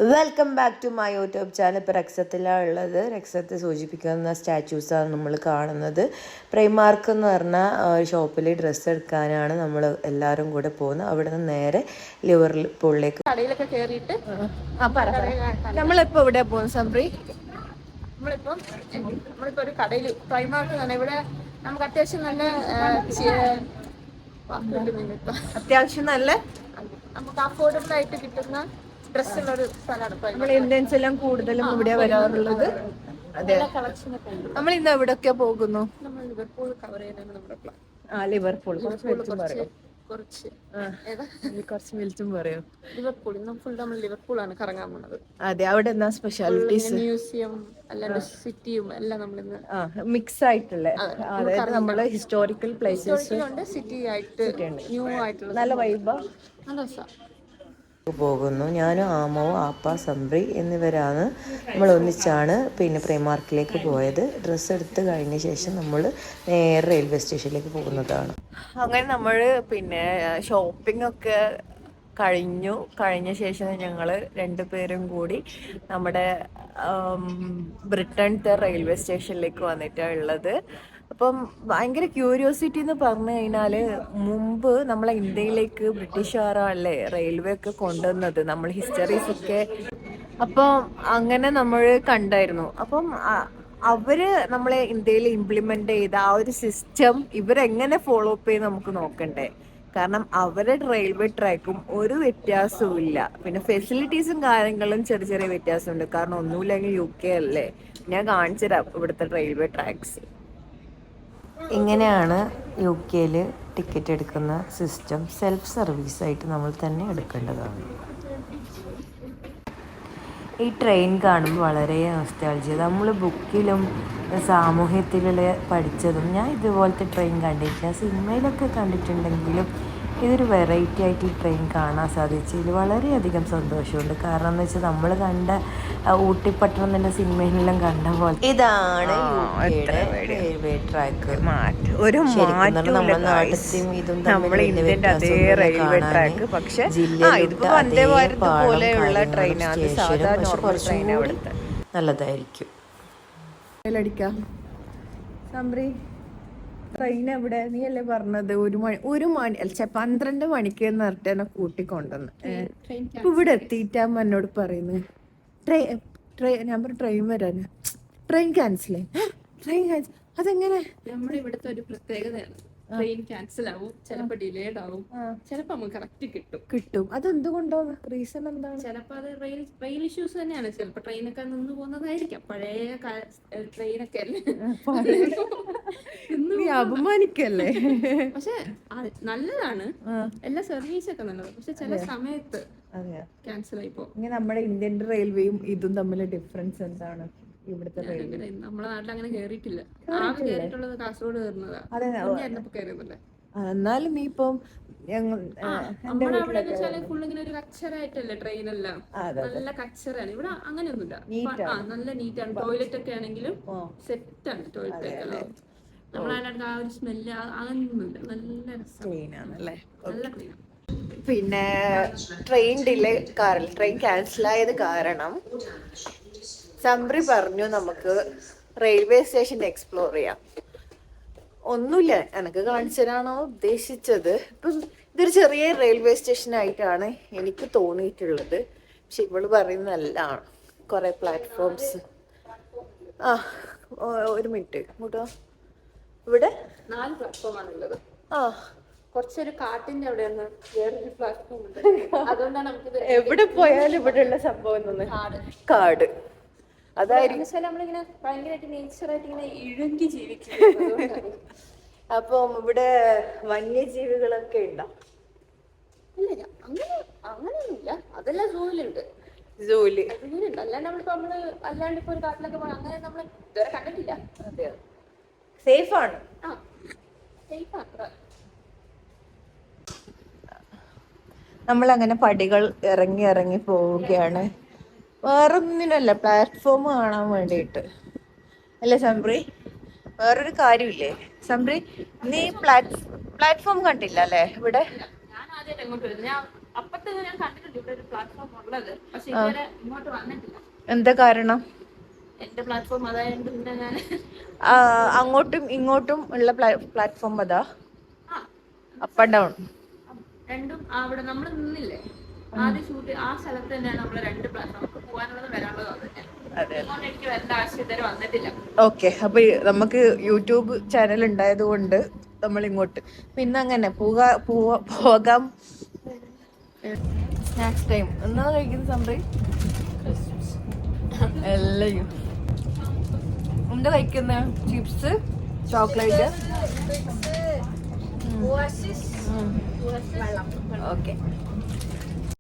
Welcome back to my YouTube channel. ഇപ്പോൾ രക്സത്തിലാണ് ഉള്ളത്. രക്സത്തെ സൂചിപ്പിക്കുന്ന സ്റ്റാച്യൂസാണ് നമ്മൾ കാണുന്നത്. പ്രൈമാർക്ക് എന്ന് പറഞ്ഞ ഷോപ്പിൽ ഡ്രസ്സ് എടുക്കാനാണ് നമ്മൾ എല്ലാവരും കൂടെ പോകുന്നത്. അവിടെ നിന്ന് നേരെ ലിവർപൂളിലേക്ക് കടയിലൊക്കെ കയറിയിട്ട് നമ്മളിപ്പോൾ ഇവിടെ പോകുന്നു സംബ്രി. നമ്മളിപ്പോ ഒരു കടയിൽ പ്രൈമാർക്ക് തന്നെ ഇവിടെ നമുക്ക് അത്യാവശ്യം നല്ല നമുക്ക് അഫോർഡബിൾ ആയിട്ട് കിട്ടുന്ന ഡ്രസ്സുള്ള ഒരു സ്ഥലമാണ്. നമ്മൾ ഇന്ത്യൻസ് എല്ലാം കൂടുതലും ഇവിടെ വരാറുള്ളത്. അതെ, നമ്മൾ ഇന്ന് എവിടെയൊക്കെ പോകുന്നു? നമ്മൾ ലിവർപൂൾ കവർ ചെയ്യാനാണ് നമ്മുടെ പ്ലാൻ. ലിവർപൂൾ കുറച്ച് മിനിറ്റും പറയോ? ലിവർപൂൾ ഇന്ന് ഫുൾ നമ്മൾ ലിവർപൂളാണ് കറങ്ങാൻ പോകുന്നത്. അതെ, അവിടെ എന്താ സ്പെഷ്യാലിറ്റീസ്? മ്യൂസിയം അല്ലാണ്ട് സിറ്റിയും എല്ലാം നമ്മളിന്ന് മിക്സ് ആയിട്ടുള്ള, അതായത് നമ്മള് ഹിസ്റ്റോറിക്കൽ പ്ലേസസ് ഉണ്ട്, സിറ്റി ആയിട്ട് ന്യൂ ആയിട്ടുള്ള നല്ല വൈബാ, നല്ല രസമാണ്. പോകുന്നു. ഞാനും ആമവും ആപ്പ സംബ്രി എന്നിവരാണ് നമ്മൾ ഒന്നിച്ചാണ് പ്രൈമാർക്കിലേക്ക് പോയത്. ഡ്രസ്സ് എടുത്ത് കഴിഞ്ഞ ശേഷം നമ്മൾ നേരെ റെയിൽവേ സ്റ്റേഷനിലേക്ക് പോകുന്നതാണ്. അങ്ങനെ നമ്മൾ ഷോപ്പിംഗ് ഒക്കെ കഴിഞ്ഞ ശേഷം ഞങ്ങൾ രണ്ടുപേരും കൂടി നമ്മുടെ ബ്രിട്ടൻത്തെ റെയിൽവേ സ്റ്റേഷനിലേക്ക് വന്നിട്ടാണ് ഉള്ളത്. അപ്പം ഭയങ്കര ക്യൂരിയോസിറ്റി എന്ന് പറഞ്ഞു കഴിഞ്ഞാൽ, മുമ്പ് നമ്മളെ ഇന്ത്യയിലേക്ക് ബ്രിട്ടീഷുകാരല്ലേ റെയിൽവേ ഒക്കെ കൊണ്ടുവന്നത്, നമ്മൾ ഹിസ്റ്ററീസൊക്കെ അപ്പം അങ്ങനെ നമ്മൾ കണ്ടായിരുന്നു. അപ്പം അവര് നമ്മളെ ഇന്ത്യയിൽ ഇംപ്ലിമെന്റ് ചെയ്ത ആ ഒരു സിസ്റ്റം ഇവരെങ്ങനെ ഫോളോ അപ്പ് ചെയ്ത് നമുക്ക് നോക്കണ്ടേ. കാരണം അവരുടെ റെയിൽവേ ട്രാക്കും ഒരു വ്യത്യാസവും ഇല്ല. പിന്നെ ഫെസിലിറ്റീസും കാര്യങ്ങളും ചെറിയ ചെറിയ വ്യത്യാസമുണ്ട്. കാരണം ഒന്നുമില്ലെങ്കിൽ UK അല്ലേ. ഞാൻ കാണിച്ചു തരാം ഇവിടുത്തെ റെയിൽവേ ട്രാക്സ്. ഇങ്ങനെയാണ് UK ടിക്കറ്റ് എടുക്കുന്ന സിസ്റ്റം. സെൽഫ് സർവീസായിട്ട് നമ്മൾ തന്നെ എടുക്കേണ്ടതാണ്. ഈ ട്രെയിൻ കാണുമ്പോൾ വളരെ നൊസ്റ്റാൾജിയ. നമ്മൾ ബുക്കിലും സാമൂഹ്യത്തിലുള്ള പഠിച്ചതും ഞാൻ ഇതുപോലത്തെ ട്രെയിൻ കണ്ടിട്ടില്ല. സിനിമയിലൊക്കെ കണ്ടിട്ടുണ്ടെങ്കിലും ഇതൊരു വെറൈറ്റി ആയിട്ട് ഈ ട്രെയിൻ കാണാൻ സാധിച്ചതിൽ വളരെയധികം സന്തോഷമുണ്ട്. കാരണം എന്ന് വെച്ചാൽ നമ്മൾ കണ്ട ഊട്ടിപ്പട്ടണം എന്നുള്ള സിനിമയിലെല്ലാം കണ്ട പോലെ ഇതാണ് റെയിൽവേ ട്രാക്ക്. നമ്മുടെ നാട്ടിലും ഇതും നല്ലതായിരിക്കും. ട്രെയിൻ എവിടെ? നീ അല്ലേ പറഞ്ഞത് 1 മണി 12 മണിക്ക് നേരത്തെ എന്നെ കൂട്ടിക്കൊണ്ടുവന്ന്. ഇപ്പൊ ഇവിടെ എത്തിയിട്ടാകുമ്പോ എന്നോട് പറയുന്നത് ഞാൻ പറഞ്ഞു ട്രെയിൻ വരാന്. Train cancel. അതെങ്ങനെ? നമ്മുടെ ഇവിടുത്തെ ഒരു പ്രത്യേകതയാണ്. ട്രെയിൻ ക്യാൻസൽ ആവും, ചിലപ്പോ ഡിലേഡ് ആവും, ചിലപ്പോ നമുക്ക് കറക്റ്റ് കിട്ടും. അതെന്തുകൊണ്ടോ? റീസൺ എന്താണ്? ചിലപ്പോ അത് റെയിൽ ഇഷ്യൂസ് തന്നെയാണ്. ചിലപ്പോ ട്രെയിനൊക്കെ നിന്ന് പോകുന്നതായിരിക്കാം. പഴയ ട്രെയിനൊക്കെ അല്ലേ, അപമാനിക്കല്ലേ. പക്ഷെ നല്ലതാണ്, എല്ലാ സർവീസൊക്കെ നല്ലതാണ്. പക്ഷെ ചില സമയത്ത് ക്യാൻസൽ ആയി പോകും. നമ്മുടെ ഇന്ത്യൻ റെയിൽവേയും ഇതും തമ്മിൽ ഡിഫറൻസ് എന്താണ്? ഇവിടുത്തെ നമ്മളെ നാട്ടിൽ അങ്ങനെ കേറിയിട്ടില്ല. ആകെ കേറിയിട്ടുള്ളത് കാസർഗോഡ് കയറുന്നില്ല. എന്നാലും നീ ഇപ്പം നമ്മുടെ അവിടെ ഫുൾ ഇങ്ങനെ ഒരു കച്ചറായിട്ടല്ലേ ട്രെയിനെല്ലാം, നല്ല കച്ചറാണ്. ഇവിടെ അങ്ങനെയൊന്നുമില്ല, നല്ല നീറ്റാണ്. ടോയ്ലറ്റ് ഒക്കെ ആണെങ്കിലും സെറ്റാണ്. ടോയ്ലറ്റ് ഒക്കെ നമ്മളതിനടുത്ത് ആ ഒരു സ്മെല്ല് അങ്ങനെയൊന്നുമില്ല. നല്ല രസമാണല്ലേ. നല്ല ക്ലീൻ. പിന്നെ ട്രെയിൻ ക്യാൻസൽ ആയത് കാരണം സംബ്രി പറഞ്ഞു നമുക്ക് റെയിൽവേ സ്റ്റേഷൻ എക്സ്പ്ലോർ ചെയ്യാം. ഒന്നുമില്ല, എനക്ക് കാണിച്ചു തരാണോ ഉദ്ദേശിച്ചത്? ഇപ്പം ഇതൊരു ചെറിയ റെയിൽവേ സ്റ്റേഷൻ ആയിട്ടാണ് എനിക്ക് തോന്നിയിട്ടുള്ളത്. പക്ഷെ ഇവള് പറയുന്നതല്ലാണ്. കുറെ പ്ലാറ്റ്ഫോംസ്. ഒരു മിനിറ്റ് കൂട്ടോ. ഇവിടെ 4 പ്ലാറ്റ്ഫോമാണ് ഉള്ളത്. കുറച്ചൊരു കാട്ടിന്റെ അവിടെയാണ് വേറൊരു പ്ലാറ്റ്ഫോം ഉണ്ട്. അതുകൊണ്ടാണ് നമുക്ക് എവിടെ പോയാലും ഇവിടെയുള്ള സംഭവം കാട്. അതായിരിക്കും നമ്മളിങ്ങനെ ഭയങ്കരമായിട്ട് നേച്ചറായിട്ട് ഇങ്ങനെ ഇഴങ്ങി ജീവിക്കും. അപ്പം ഇവിടെ വന്യജീവികളൊക്കെ ഉണ്ടോ? ഇല്ല, അങ്ങനെയൊന്നുമില്ല. അതെല്ലാം സൂയിലുണ്ട്. അല്ലാണ്ട് നമ്മള് അല്ലാണ്ട് ഇപ്പൊ ഒരു കാട്ടിലൊക്കെ പോകണം, അങ്ങനെ നമ്മൾ ഇതുവരെ കണ്ടിട്ടില്ല. അതെ, സേഫാണ്. നമ്മളങ്ങനെ പടികൾ ഇറങ്ങി പോവുകയാണ്. വേറൊന്നിനല്ല, പ്ലാറ്റ്ഫോം കാണാൻ വേണ്ടിയിട്ട് അല്ലേ സംബ്രി? വേറൊരു കാര്യമില്ലേ സംബ്രി? നീ പ്ലാറ്റ്ഫോം കണ്ടില്ല അല്ലേ ഇവിടെ? ഞാൻ ആദ്യമായിട്ട് എങ്ങോട്ട് വരുന്നത്. ഞാൻ അപ്പത്തെ ഞാൻ കണ്ടിട്ടുണ്ട് ഇവിടെ ഒരു പ്ലാറ്റ്ഫോം ഉള്ളത്, പക്ഷെ ഇതുവരെ ഇങ്ങോട്ട് വന്നിട്ടില്ല. എന്താ കാരണം? എന്റെ പ്ലാറ്റ്ഫോം അതായത് പിന്നെ ഞാൻ അങ്ങോട്ടും ഇങ്ങോട്ടും ഉള്ള പ്ലാറ്റ്ഫോം അതാ, അപ്പ് ആൻഡ് ഡൗൺ രണ്ടും അവിടെ നമ്മൾ നിന്നില്ലേ ആദ്യം ഷൂട്ട് ആ സ്ഥലത്ത് തന്നെയാണ് നമ്മള് രണ്ട് പ്ലാറ്റ്ഫോം, നമുക്ക് പോകാനുള്ളത് വരാനുള്ളത് അത് തന്നെ. അതുകൊണ്ട് എനിക്ക് വരേണ്ട ആവശ്യം ഇതുവരെ വന്നിട്ടില്ല. ഓക്കെ, അപ്പൊ നമുക്ക് യൂട്യൂബ് ചാനൽ ഉണ്ടായത് കൊണ്ട് നമ്മൾ ഇങ്ങോട്ട് പിന്നെ അങ്ങനെ പോകാം. സ്നാക്സ് ടൈം എന്നാ കഴിക്കുന്ന സംഭവം എല്ലാം എന്താ കഴിക്കുന്ന? Chips, chocolate. ഓക്കെ,